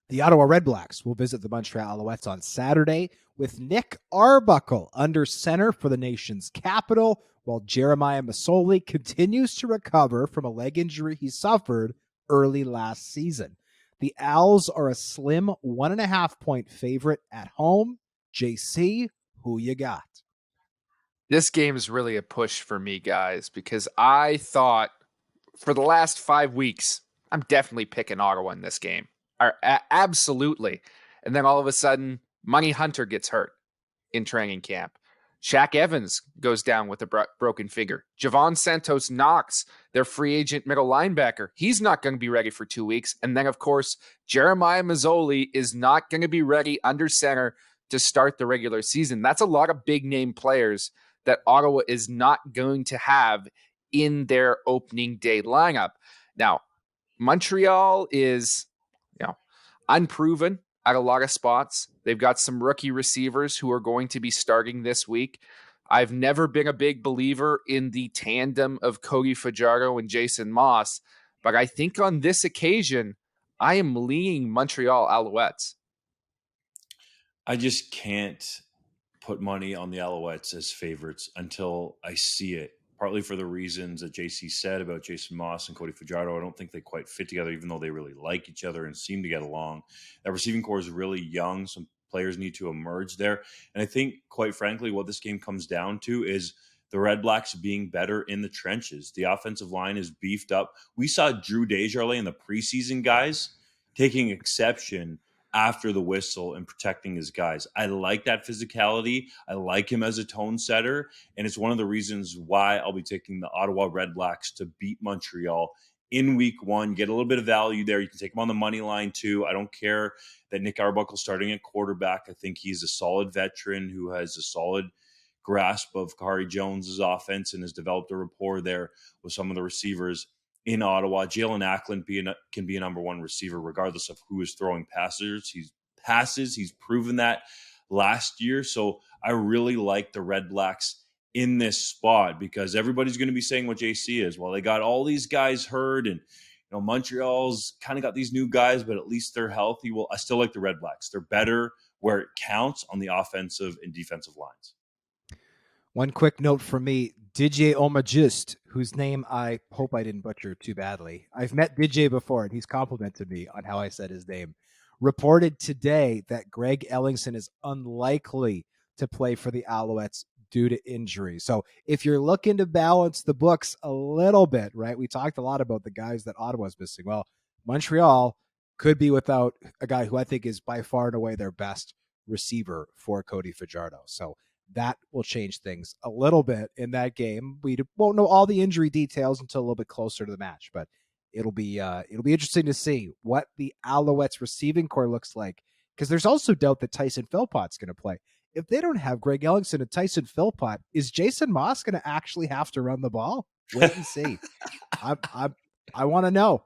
The Ottawa Redblacks will visit the Montreal Alouettes on Saturday with Nick Arbuckle under center for the nation's capital, while Jeremiah Masoli continues to recover from a leg injury he suffered early last season. The Owls are a slim 1.5-point favorite at home. JC, who you got? This game is really a push for me, guys, because I thought for the last 5 weeks, I'm definitely picking Ottawa in this game. Absolutely. And then all of a sudden, Money Hunter gets hurt in training camp. Shaq Evans goes down with a broken finger. Javon Santos Knox, their free agent middle linebacker, he's not going to be ready for 2 weeks. And then, of course, Jeremiah Masoli is not going to be ready under center to start the regular season. That's a lot of big-name players that Ottawa is not going to have in their opening day lineup. Now, Montreal is, unproven at a lot of spots. They've got some rookie receivers who are going to be starting this week. I've never been a big believer in the tandem of Cody Fajardo and Jason Moss, but I think on this occasion, I am leaning Montreal Alouettes. I just can't put money on the Alouettes as favorites until I see it. Partly for the reasons that JC said about Jason Moss and Cody Fajardo. I don't think they quite fit together, even though they really like each other and seem to get along. That receiving core is really young. Some players need to emerge there. And I think, quite frankly, what this game comes down to is the Redblacks being better in the trenches. The offensive line is beefed up. We saw Drew Desjardins in the preseason, guys, taking exception after the whistle and protecting his guys. I like that physicality. I like him as a tone setter. And it's one of the reasons why I'll be taking the Ottawa Redblacks to beat Montreal in week one. Get a little bit of value there. You can take him on the money line too. I don't care that Nick Arbuckle starting at quarterback. I think he's a solid veteran who has a solid grasp of Khari Jones's offense and has developed a rapport there with some of the receivers in Ottawa. Jalen Ackland can be a number one receiver regardless of who is throwing passes. He's proven that last year. So I really like the Redblacks in this spot because everybody's going to be saying what JC is. Well, they got all these guys hurt and Montreal's kind of got these new guys, but at least they're healthy. Well, I still like the Redblacks. They're better where it counts on the offensive and defensive lines. One quick note from me, DJ Omagist, whose name I hope I didn't butcher too badly. I've met DJ before, and he's complimented me on how I said his name. Reported today that Greg Ellingson is unlikely to play for the Alouettes due to injury. So if you're looking to balance the books a little bit, right, we talked a lot about the guys that Ottawa's missing. Well, Montreal could be without a guy who I think is by far and away their best receiver for Cody Fajardo. So that will change things a little bit in that game. We won't know all the injury details until a little bit closer to the match, but it'll be interesting to see what the Alouettes receiving core looks like, because there's also doubt that Tyson Philpott's going to play. If they don't have Greg Ellingson and Tyson Philpott, is Jason Moss going to actually have to run the ball? Wait and see. I want to know.